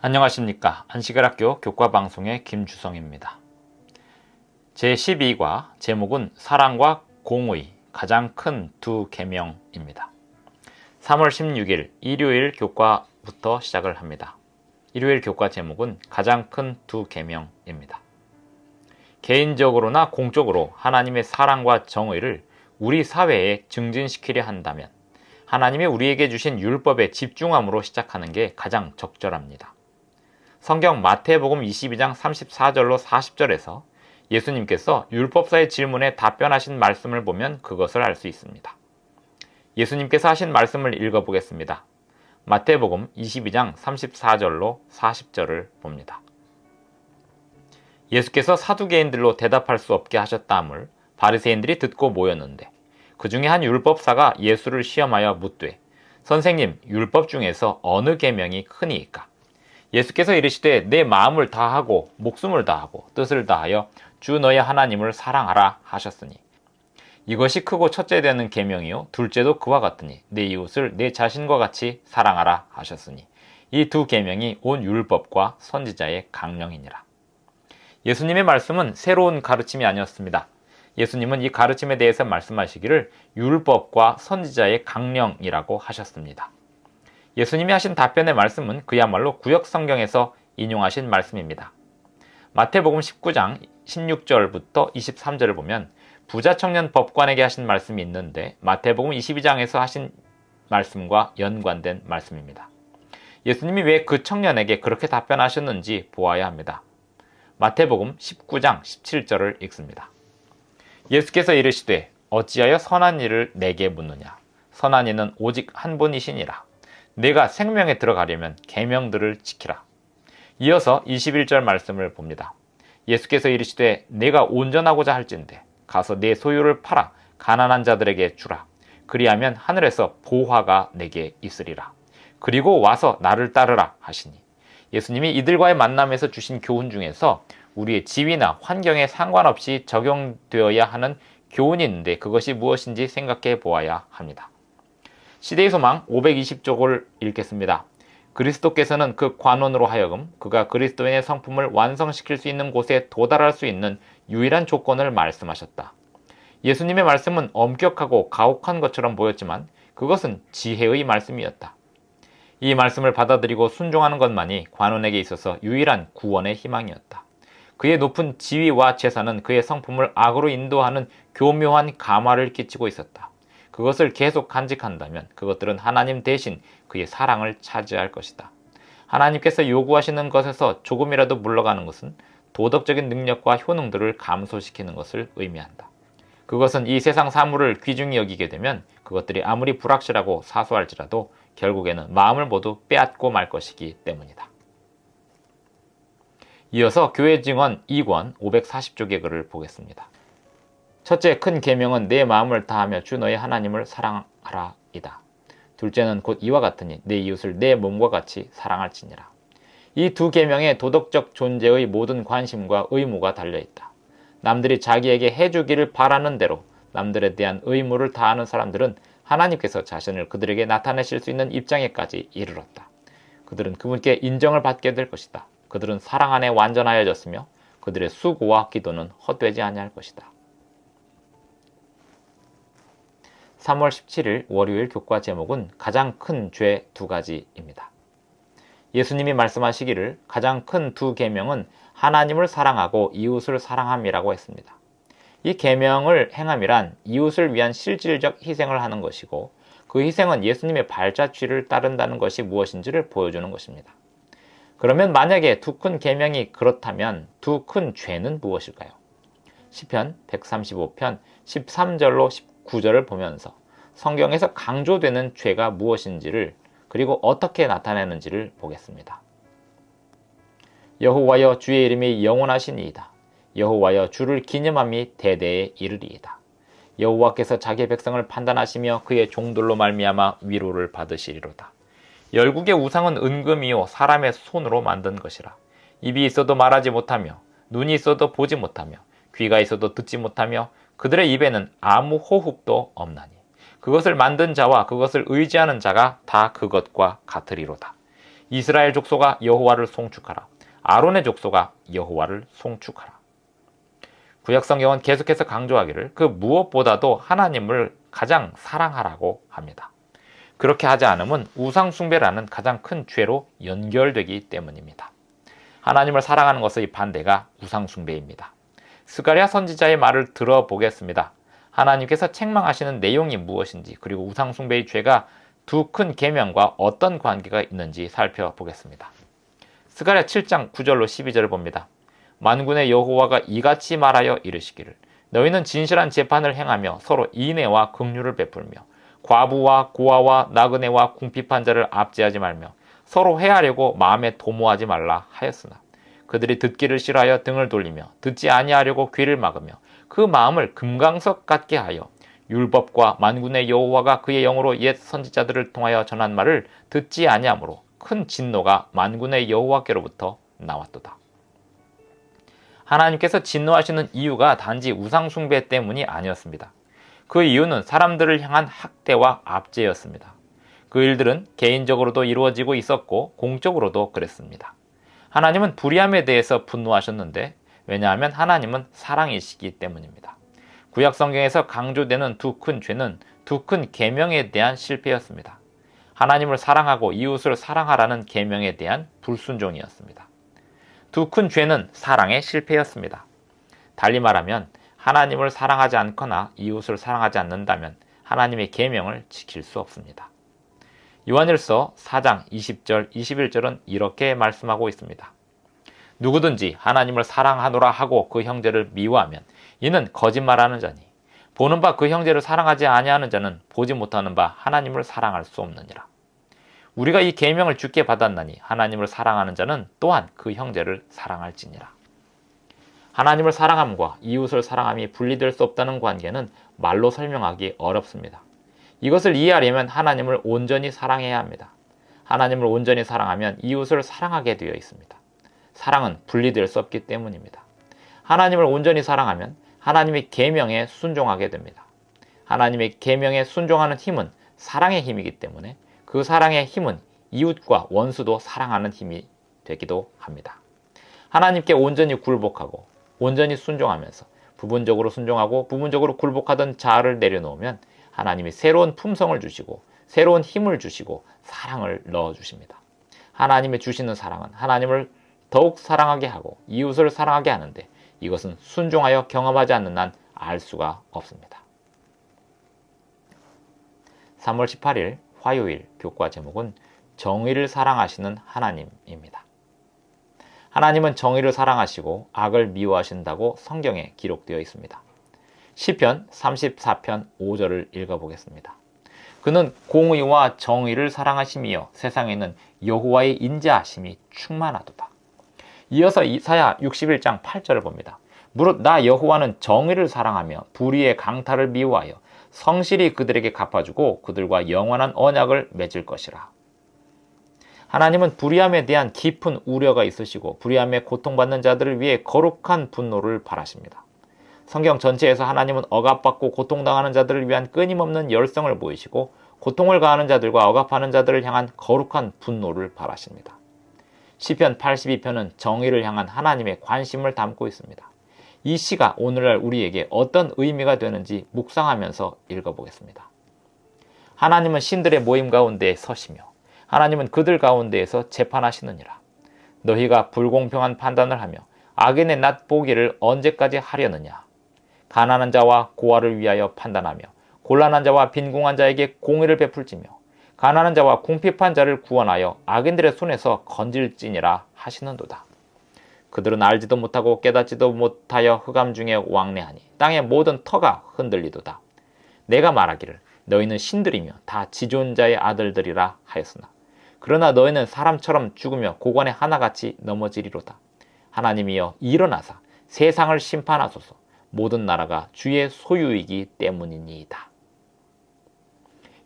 안녕하십니까. 안식일학교 교과방송의 김주성입니다. 제12과 제목은 사랑과 공의, 가장 큰 두 계명입니다. 3월 16일 일요일 교과부터 시작을 합니다. 일요일 교과 제목은 가장 큰 두 계명입니다. 개인적으로나 공적으로 하나님의 사랑과 정의를 우리 사회에 증진시키려 한다면 하나님이 우리에게 주신 율법에 집중함으로 시작하는 게 가장 적절합니다. 성경 마태복음 22장 34절로 40절에서 예수님께서 율법사의 질문에 답변하신 말씀을 보면 그것을 알 수 있습니다. 예수님께서 하신 말씀을 읽어보겠습니다. 마태복음 22장 34절로 40절을 봅니다. 예수께서 사두개인들로 대답할 수 없게 하셨다 함을 바리새인들이 듣고 모였는데 그 중에 한 율법사가 예수를 시험하여 묻되 선생님, 율법 중에서 어느 계명이 크니이까? 예수께서 이르시되 내 마음을 다하고 목숨을 다하고 뜻을 다하여 주 너의 하나님을 사랑하라 하셨으니 이것이 크고 첫째 되는 계명이요 둘째도 그와 같으니 내 이웃을 내 자신과 같이 사랑하라 하셨으니 이 두 계명이 온 율법과 선지자의 강령이니라. 예수님의 말씀은 새로운 가르침이 아니었습니다. 예수님은 이 가르침에 대해서 말씀하시기를 율법과 선지자의 강령이라고 하셨습니다. 예수님이 하신 답변의 말씀은 그야말로 구약 성경에서 인용하신 말씀입니다. 마태복음 19장 16절부터 23절을 보면 부자 청년 법관에게 하신 말씀이 있는데 마태복음 22장에서 하신 말씀과 연관된 말씀입니다. 예수님이 왜 그 청년에게 그렇게 답변하셨는지 보아야 합니다. 마태복음 19장 17절을 읽습니다. 예수께서 이르시되 어찌하여 선한 일을 내게 묻느냐? 선한 이는 오직 한 분이시니라. 내가 생명에 들어가려면 계명들을 지키라. 이어서 21절 말씀을 봅니다. 예수께서 이르시되 내가 온전하고자 할진대 가서 내 소유를 팔아 가난한 자들에게 주라. 그리하면 하늘에서 보화가 내게 있으리라. 그리고 와서 나를 따르라 하시니 예수님이 이들과의 만남에서 주신 교훈 중에서 우리의 지위나 환경에 상관없이 적용되어야 하는 교훈이 있는데 그것이 무엇인지 생각해 보아야 합니다. 시대의 소망 520쪽을 읽겠습니다. 그리스도께서는 그 관원으로 하여금 그가 그리스도인의 성품을 완성시킬 수 있는 곳에 도달할 수 있는 유일한 조건을 말씀하셨다. 예수님의 말씀은 엄격하고 가혹한 것처럼 보였지만 그것은 지혜의 말씀이었다. 이 말씀을 받아들이고 순종하는 것만이 관원에게 있어서 유일한 구원의 희망이었다. 그의 높은 지위와 재산은 그의 성품을 악으로 인도하는 교묘한 감화를 끼치고 있었다. 그것을 계속 간직한다면 그것들은 하나님 대신 그의 사랑을 차지할 것이다. 하나님께서 요구하시는 것에서 조금이라도 물러가는 것은 도덕적인 능력과 효능들을 감소시키는 것을 의미한다. 그것은 이 세상 사물을 귀중히 여기게 되면 그것들이 아무리 불확실하고 사소할지라도 결국에는 마음을 모두 빼앗고 말 것이기 때문이다. 이어서 교회 증언 2권 540쪽의 글을 보겠습니다. 첫째 큰 계명은 내 마음을 다하며 주 너의 하나님을 사랑하라 이다. 둘째는 곧 이와 같으니 내 이웃을 내 몸과 같이 사랑할지니라. 이 두 계명에 도덕적 존재의 모든 관심과 의무가 달려있다. 남들이 자기에게 해주기를 바라는 대로 남들에 대한 의무를 다하는 사람들은 하나님께서 자신을 그들에게 나타내실 수 있는 입장에까지 이르렀다. 그들은 그분께 인정을 받게 될 것이다. 그들은 사랑 안에 완전하여졌으며 그들의 수고와 기도는 헛되지 아니할 것이다. 3월 17일 월요일 교과 제목은 가장 큰 죄 두 가지입니다. 예수님이 말씀하시기를 가장 큰 두 계명은 하나님을 사랑하고 이웃을 사랑함이라고 했습니다. 이 계명을 행함이란 이웃을 위한 실질적 희생을 하는 것이고 그 희생은 예수님의 발자취를 따른다는 것이 무엇인지를 보여주는 것입니다. 그러면 만약에 두 큰 계명이 그렇다면 두 큰 죄는 무엇일까요? 시편 135편 13절로 19절을 보면서 성경에서 강조되는 죄가 무엇인지를 그리고 어떻게 나타내는지를 보겠습니다. 여호와여 주의 이름이 영원하시니이다. 여호와여 주를 기념함이 대대에 이르리이다. 여호와께서 자기 백성을 판단하시며 그의 종들로 말미암아 위로를 받으시리로다. 열국의 우상은 은금이요 사람의 손으로 만든 것이라. 입이 있어도 말하지 못하며 눈이 있어도 보지 못하며 귀가 있어도 듣지 못하며 그들의 입에는 아무 호흡도 없나니 그것을 만든 자와 그것을 의지하는 자가 다 그것과 같으리로다. 이스라엘 족속아 여호와를 송축하라. 아론의 족속아 여호와를 송축하라. 구약성경은 계속해서 강조하기를 그 무엇보다도 하나님을 가장 사랑하라고 합니다. 그렇게 하지 않으면 우상숭배라는 가장 큰 죄로 연결되기 때문입니다. 하나님을 사랑하는 것의 반대가 우상숭배입니다. 스가랴 선지자의 말을 들어보겠습니다. 하나님께서 책망하시는 내용이 무엇인지, 그리고 우상숭배의 죄가 두 큰 계명과 어떤 관계가 있는지 살펴보겠습니다. 스가랴 7장 9절로 12절을 봅니다. 만군의 여호와가 이같이 말하여 이르시기를 너희는 진실한 재판을 행하며 서로 인애와 긍휼을 베풀며 과부와 고아와 나그네와 궁핍한 자를 압제하지 말며 서로 회하려고 마음에 도모하지 말라 하였으나 그들이 듣기를 싫어하여 등을 돌리며 듣지 아니하려고 귀를 막으며 그 마음을 금강석 같게 하여 율법과 만군의 여호와가 그의 영으로 옛 선지자들을 통하여 전한 말을 듣지 아니하므로 큰 진노가 만군의 여호와께로부터 나왔도다. 하나님께서 진노하시는 이유가 단지 우상숭배 때문이 아니었습니다. 그 이유는 사람들을 향한 학대와 압제였습니다. 그 일들은 개인적으로도 이루어지고 있었고 공적으로도 그랬습니다. 하나님은 불의함에 대해서 분노하셨는데, 왜냐하면 하나님은 사랑이시기 때문입니다. 구약 성경에서 강조되는 두 큰 죄는 두 큰 계명에 대한 실패였습니다. 하나님을 사랑하고 이웃을 사랑하라는 계명에 대한 불순종이었습니다. 두 큰 죄는 사랑의 실패였습니다. 달리 말하면 하나님을 사랑하지 않거나 이웃을 사랑하지 않는다면 하나님의 계명을 지킬 수 없습니다. 요한일서 4장 20절, 21절은 이렇게 말씀하고 있습니다. 누구든지 하나님을 사랑하노라 하고 그 형제를 미워하면 이는 거짓말하는 자니 보는 바 그 형제를 사랑하지 아니하는 자는 보지 못하는 바 하나님을 사랑할 수 없느니라. 우리가 이 계명을 주께 받았나니 하나님을 사랑하는 자는 또한 그 형제를 사랑할지니라. 하나님을 사랑함과 이웃을 사랑함이 분리될 수 없다는 관계는 말로 설명하기 어렵습니다. 이것을 이해하려면 하나님을 온전히 사랑해야 합니다. 하나님을 온전히 사랑하면 이웃을 사랑하게 되어 있습니다. 사랑은 분리될 수 없기 때문입니다. 하나님을 온전히 사랑하면 하나님의 계명에 순종하게 됩니다. 하나님의 계명에 순종하는 힘은 사랑의 힘이기 때문에 그 사랑의 힘은 이웃과 원수도 사랑하는 힘이 되기도 합니다. 하나님께 온전히 굴복하고 온전히 순종하면서 부분적으로 순종하고 부분적으로 굴복하던 자아를 내려놓으면 하나님이 새로운 품성을 주시고 새로운 힘을 주시고 사랑을 넣어주십니다. 하나님의 주시는 사랑은 하나님을 더욱 사랑하게 하고 이웃을 사랑하게 하는데 이것은 순종하여 경험하지 않는 한 알 수가 없습니다. 3월 18일 화요일 교과 제목은 정의를 사랑하시는 하나님입니다. 하나님은 정의를 사랑하시고 악을 미워하신다고 성경에 기록되어 있습니다. 시편 34편 5절을 읽어보겠습니다. 그는 공의와 정의를 사랑하시며 세상에는 여호와의 인자하심이 충만하도다. 이어서 이사야 61장 8절을 봅니다. 무릇 나 여호와는 정의를 사랑하며 불의의 강탈을 미워하여 성실히 그들에게 갚아주고 그들과 영원한 언약을 맺을 것이라. 하나님은 불의함에 대한 깊은 우려가 있으시고 불의함에 고통받는 자들을 위해 거룩한 분노를 바라십니다. 성경 전체에서 하나님은 억압받고 고통당하는 자들을 위한 끊임없는 열성을 보이시고 고통을 가하는 자들과 억압하는 자들을 향한 거룩한 분노를 바라십니다. 시편 82편은 정의를 향한 하나님의 관심을 담고 있습니다. 이 시가 오늘날 우리에게 어떤 의미가 되는지 묵상하면서 읽어보겠습니다. 하나님은 신들의 모임 가운데 서시며 하나님은 그들 가운데에서 재판하시느니라. 너희가 불공평한 판단을 하며 악인의 낯 보기를 언제까지 하려느냐. 가난한 자와 고아를 위하여 판단하며 곤란한 자와 빈궁한 자에게 공의를 베풀지며 가난한 자와 궁핍한 자를 구원하여 악인들의 손에서 건질지니라 하시는도다. 그들은 알지도 못하고 깨닫지도 못하여 흑암 중에 왕래하니 땅의 모든 터가 흔들리도다. 내가 말하기를 너희는 신들이며 다 지존자의 아들들이라 하였으나 그러나 너희는 사람처럼 죽으며 고관에 하나같이 넘어지리로다. 하나님이여 일어나사 세상을 심판하소서. 모든 나라가 주의 소유이기 때문이니이다.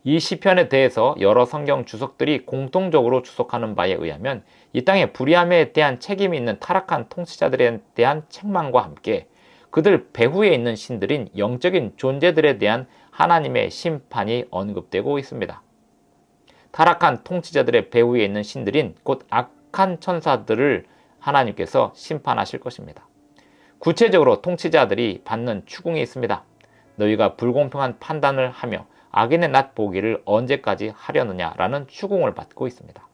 이 시편에 대해서 여러 성경 주석들이 공통적으로 주석하는 바에 의하면 이 땅의 불의함에 대한 책임이 있는 타락한 통치자들에 대한 책망과 함께 그들 배후에 있는 신들인 영적인 존재들에 대한 하나님의 심판이 언급되고 있습니다. 타락한 통치자들의 배후에 있는 신들인 곧 악한 천사들을 하나님께서 심판하실 것입니다. 구체적으로 통치자들이 받는 추궁이 있습니다. 너희가 불공평한 판단을 하며 악인의 낫 보기를 언제까지 하려느냐라는 추궁을 받고 있습니다.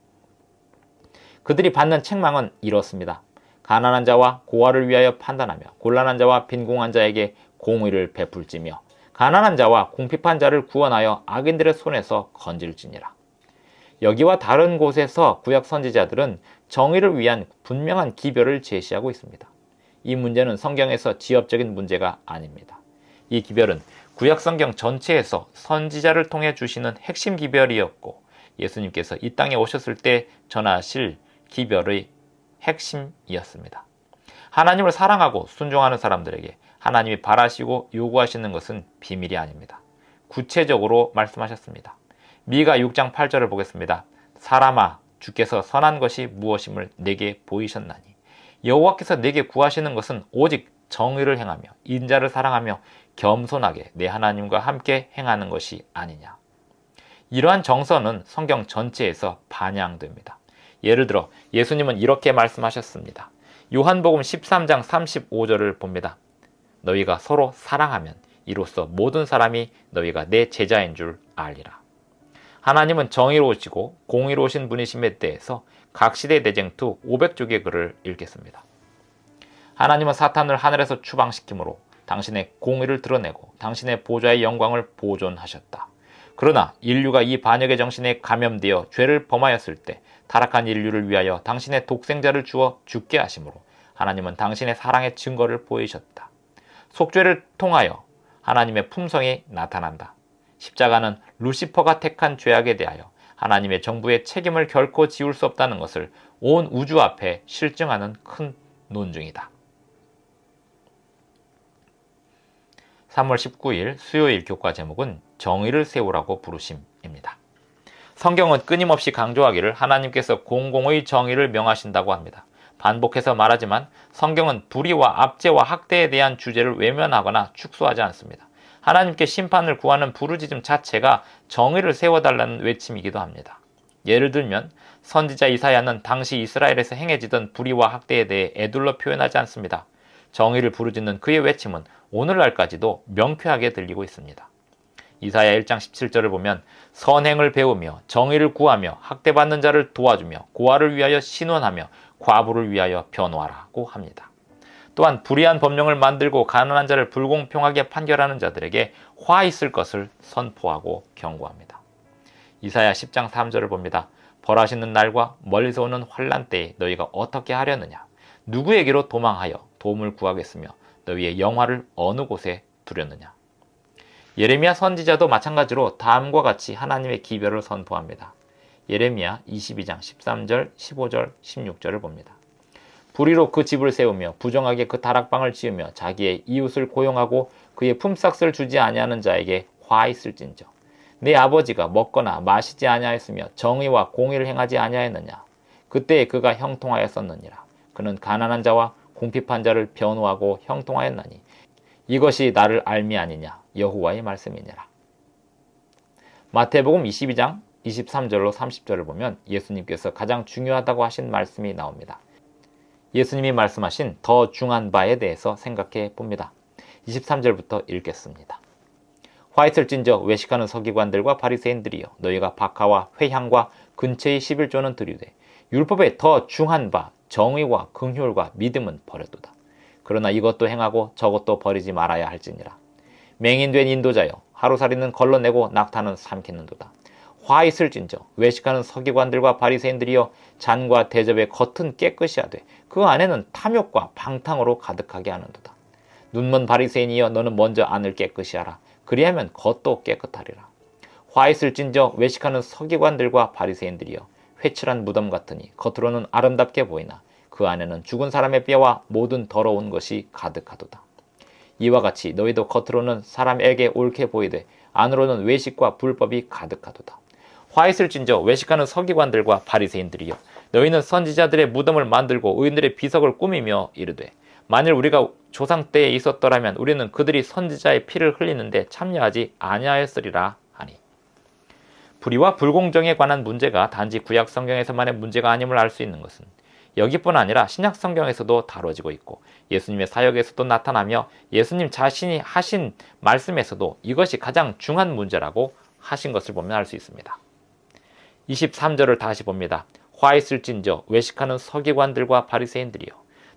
그들이 받는 책망은 이렇습니다. 가난한 자와 고아를 위하여 판단하며 곤란한 자와 빈궁한 자에게 공의를 베풀지며 가난한 자와 궁핍한 자를 구원하여 악인들의 손에서 건질지니라. 여기와 다른 곳에서 구약 선지자들은 정의를 위한 분명한 기별을 제시하고 있습니다. 이 문제는 성경에서 지엽적인 문제가 아닙니다. 이 기별은 구약 성경 전체에서 선지자를 통해 주시는 핵심 기별이었고 예수님께서 이 땅에 오셨을 때 전하실 기별의 핵심이었습니다. 하나님을 사랑하고 순종하는 사람들에게 하나님이 바라시고 요구하시는 것은 비밀이 아닙니다. 구체적으로 말씀하셨습니다. 미가 6장 8절을 보겠습니다. 사람아, 주께서 선한 것이 무엇임을 내게 보이셨나니 여호와께서 내게 구하시는 것은 오직 정의를 행하며 인자를 사랑하며 겸손하게 내 하나님과 함께 행하는 것이 아니냐. 이러한 정서는 성경 전체에서 반영됩니다. 예를 들어 예수님은 이렇게 말씀하셨습니다. 요한복음 13장 35절을 봅니다. 너희가 서로 사랑하면 이로써 모든 사람이 너희가 내 제자인 줄 알리라. 하나님은 정의로우시고 공의로우신 분이심에 대해서 각 시대 대쟁투 500쪽의 글을 읽겠습니다. 하나님은 사탄을 하늘에서 추방시킴으로 당신의 공의를 드러내고 당신의 보좌의 영광을 보존하셨다. 그러나 인류가 이 반역의 정신에 감염되어 죄를 범하였을 때 타락한 인류를 위하여 당신의 독생자를 주어 죽게 하심으로 하나님은 당신의 사랑의 증거를 보이셨다. 속죄를 통하여 하나님의 품성이 나타난다. 십자가는 루시퍼가 택한 죄악에 대하여 하나님의 정부의 책임을 결코 지울 수 없다는 것을 온 우주 앞에 실증하는 큰 논증이다. 3월 19일 수요일 교과 제목은 정의를 세우라고 부르심입니다. 성경은 끊임없이 강조하기를 하나님께서 공공의 정의를 명하신다고 합니다. 반복해서 말하지만 성경은 불의와 압제와 학대에 대한 주제를 외면하거나 축소하지 않습니다. 하나님께 심판을 구하는 부르짖음 자체가 정의를 세워달라는 외침이기도 합니다. 예를 들면 선지자 이사야는 당시 이스라엘에서 행해지던 불의와 학대에 대해 애둘러 표현하지 않습니다. 정의를 부르짖는 그의 외침은 오늘날까지도 명쾌하게 들리고 있습니다. 이사야 1장 17절을 보면 선행을 배우며 정의를 구하며 학대받는 자를 도와주며 고아를 위하여 신원하며 과부를 위하여 변호하라고 합니다. 또한 불의한 법령을 만들고 가난한 자를 불공평하게 판결하는 자들에게 화 있을 것을 선포하고 경고합니다. 이사야 10장 3절을 봅니다. 벌하시는 날과 멀리서 오는 환난 때에 너희가 어떻게 하려느냐? 누구에게로 도망하여 도움을 구하겠으며 너희의 영화를 어느 곳에 두려느냐? 예레미야 선지자도 마찬가지로 다음과 같이 하나님의 기별을 선포합니다. 예레미야 22장 13절, 15절, 16절을 봅니다. 불의로 그 집을 세우며 부정하게 그 다락방을 지으며 자기의 이웃을 고용하고 그의 품삯을 주지 아니하는 자에게 화 있을진저. 내 아버지가 먹거나 마시지 아니하였으며 정의와 공의를 행하지 아니하였느냐. 그때에 그가 형통하였었느니라. 그는 가난한 자와 궁핍한 자를 변호하고 형통하였나니 이것이 나를 알미 아니냐. 여호와의 말씀이니라. 마태복음 22장 23절로 30절을 보면 예수님께서 가장 중요하다고 하신 말씀이 나옵니다. 예수님이 말씀하신 더 중한 바에 대해서 생각해 봅니다. 23절부터 읽겠습니다. 화 있을진저 외식하는 서기관들과 바리새인들이여 너희가 박하와 회향과 근처의 11조는 드리되 율법에 더 중한 바 정의와 긍휼과 믿음은 버렸도다. 그러나 이것도 행하고 저것도 버리지 말아야 할지니라. 맹인된 인도자여 하루살이는 걸러내고 낙타는 삼키는도다. 화 있을진저 외식하는 서기관들과 바리새인들이여 잔과 대접의 겉은 깨끗이 하되 그 안에는 탐욕과 방탕으로 가득하게 하는도다. 눈먼 바리새인이여 너는 먼저 안을 깨끗이 하라. 그리하면 겉도 깨끗하리라. 화 있을진저 외식하는 서기관들과 바리새인들이여 회칠한 무덤 같으니 겉으로는 아름답게 보이나 그 안에는 죽은 사람의 뼈와 모든 더러운 것이 가득하도다. 이와 같이 너희도 겉으로는 사람에게 옳게 보이되 안으로는 외식과 불법이 가득하도다. 화 있을진저 외식하는 서기관들과 바리새인들이여 너희는 선지자들의 무덤을 만들고 의인들의 비석을 꾸미며 이르되 만일 우리가 조상 때에 있었더라면 우리는 그들이 선지자의 피를 흘리는데 참여하지 아니하였으리라 하니. 불의와 불공정에 관한 문제가 단지 구약 성경에서만의 문제가 아님을 알 수 있는 것은 여기뿐 아니라 신약 성경에서도 다뤄지고 있고 예수님의 사역에서도 나타나며 예수님 자신이 하신 말씀에서도 이것이 가장 중요한 문제라고 하신 것을 보면 알 수 있습니다. 23절을 다시 봅니다. 화 있을진저 외식하는 서기관들과 바리새인들이여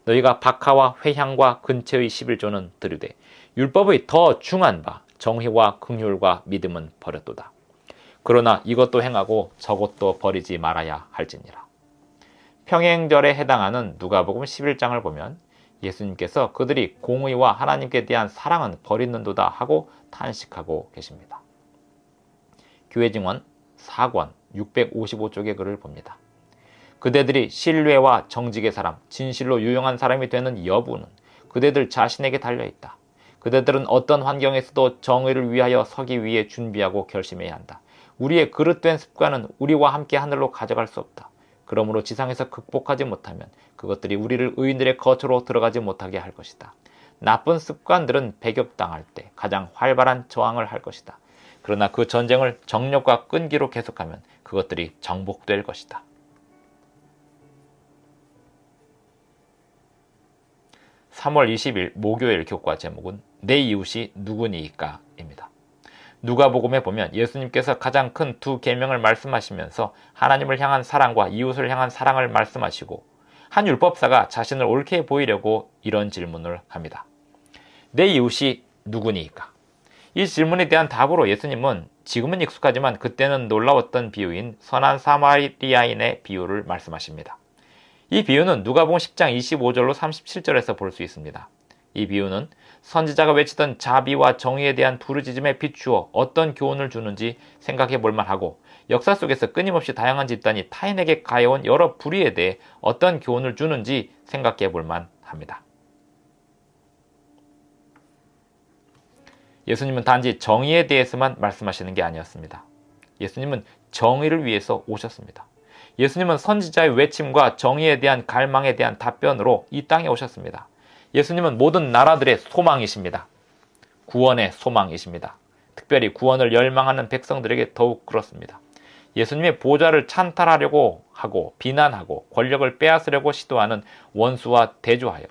너희가 박하와 회향과 근처의 11조는 들으되 율법의 더 중한 바 정의와 긍휼과 믿음은 버렸도다. 그러나 이것도 행하고 저것도 버리지 말아야 할지니라. 평행절에 해당하는 누가복음 11장을 보면 예수님께서 그들이 공의와 하나님께 대한 사랑은 버리는도다 하고 탄식하고 계십니다. 교회증언 4권 655쪽의 글을 봅니다. 그대들이 신뢰와 정직의 사람, 진실로 유용한 사람이 되는 여부는 그대들 자신에게 달려있다. 그대들은 어떤 환경에서도 정의를 위하여 서기 위해 준비하고 결심해야 한다. 우리의 그릇된 습관은 우리와 함께 하늘로 가져갈 수 없다. 그러므로 지상에서 극복하지 못하면 그것들이 우리를 의인들의 거처로 들어가지 못하게 할 것이다. 나쁜 습관들은 배격당할 때 가장 활발한 저항을 할 것이다. 그러나 그 전쟁을 정력과 끈기로 계속하면 그것들이 정복될 것이다. (3월 20일) 목요일 교과 제목은 내 이웃이 누구니까 입니다. 누가복음에 보면 예수님께서 가장 큰 두 계명을 말씀하시면서 하나님을 향한 사랑과 이웃을 향한 사랑을 말씀하시고 한 율법사가 자신을 옳게 보이려고 이런 질문을 합니다. 내 이웃이 누구니까? 이 질문에 대한 답으로 예수님은 지금은 익숙하지만 그때는 놀라웠던 비유인 선한 사마리아인의 비유를 말씀하십니다. 이 비유는 누가복음 10장 25절로 37절에서 볼 수 있습니다. 이 비유는 선지자가 외치던 자비와 정의에 대한 부르짖음에 비추어 어떤 교훈을 주는지 생각해 볼 만하고 역사 속에서 끊임없이 다양한 집단이 타인에게 가해온 여러 불의에 대해 어떤 교훈을 주는지 생각해 볼 만합니다. 예수님은 단지 정의에 대해서만 말씀하시는 게 아니었습니다. 예수님은 정의를 위해서 오셨습니다. 예수님은 선지자의 외침과 정의에 대한 갈망에 대한 답변으로 이 땅에 오셨습니다. 예수님은 모든 나라들의 소망이십니다. 구원의 소망이십니다. 특별히 구원을 열망하는 백성들에게 더욱 그렇습니다. 예수님의 보좌를 찬탈하려고 하고 비난하고 권력을 빼앗으려고 시도하는 원수와 대조하여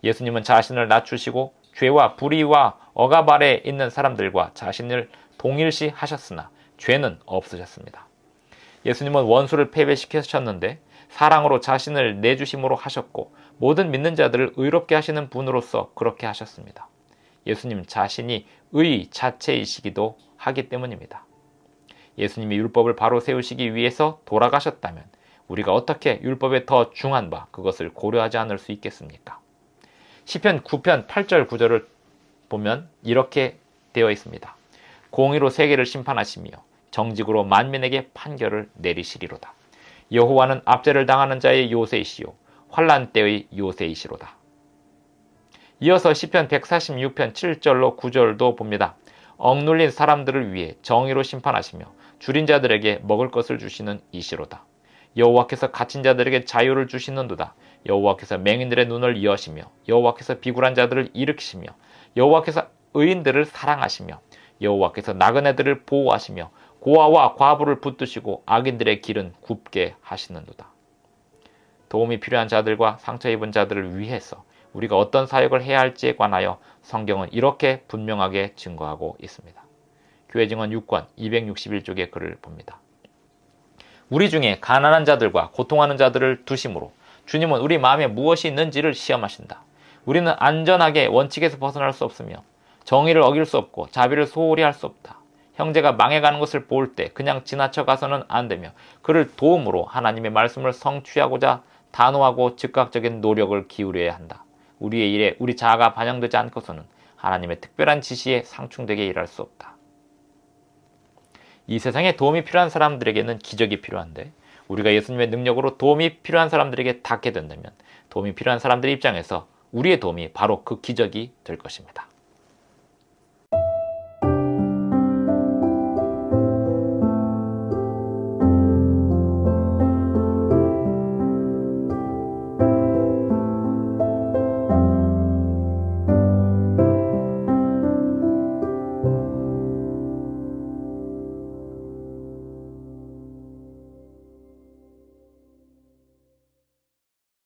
예수님은 자신을 낮추시고 죄와 불의와 억압 아래에 있는 사람들과 자신을 동일시 하셨으나 죄는 없으셨습니다. 예수님은 원수를 패배시키셨는데 사랑으로 자신을 내주심으로 하셨고 모든 믿는 자들을 의롭게 하시는 분으로서 그렇게 하셨습니다. 예수님 자신이 의 자체이시기도 하기 때문입니다. 예수님이 율법을 바로 세우시기 위해서 돌아가셨다면 우리가 어떻게 율법의 더 중한 바 그것을 고려하지 않을 수 있겠습니까? 시편 9편 8절 9절을 보면 이렇게 되어 있습니다. 공의로 세계를 심판하시며 정직으로 만민에게 판결을 내리시리로다. 여호와는 압제를 당하는 자의 요새이시요 환난 때의 요새이시로다. 이어서 시편 146편 7절로 9절도 봅니다. 억눌린 사람들을 위해 정의로 심판하시며 줄인 자들에게 먹을 것을 주시는 이시로다. 여호와께서 갇힌 자들에게 자유를 주시는도다. 여호와께서 맹인들의 눈을 여시며 여호와께서 비굴한 자들을 일으키시며 여호와께서 의인들을 사랑하시며 여호와께서 나그네들을 보호하시며 고아와 과부를 붙드시고 악인들의 길은 굽게 하시는도다. 도움이 필요한 자들과 상처 입은 자들을 위해서 우리가 어떤 사역을 해야 할지에 관하여 성경은 이렇게 분명하게 증거하고 있습니다. 교회증언 6권 261쪽의 글을 봅니다. 우리 중에 가난한 자들과 고통하는 자들을 두심으로 주님은 우리 마음에 무엇이 있는지를 시험하신다. 우리는 안전하게 원칙에서 벗어날 수 없으며 정의를 어길 수 없고 자비를 소홀히 할 수 없다. 형제가 망해가는 것을 볼 때 그냥 지나쳐 가서는 안 되며 그를 도움으로 하나님의 말씀을 성취하고자 단호하고 즉각적인 노력을 기울여야 한다. 우리의 일에 우리 자아가 반영되지 않고서는 하나님의 특별한 지시에 상충되게 일할 수 없다. 이 세상에 도움이 필요한 사람들에게는 기적이 필요한데 우리가 예수님의 능력으로 도움이 필요한 사람들에게 닿게 된다면 도움이 필요한 사람들의 입장에서 우리의 도움이 바로 그 기적이 될 것입니다.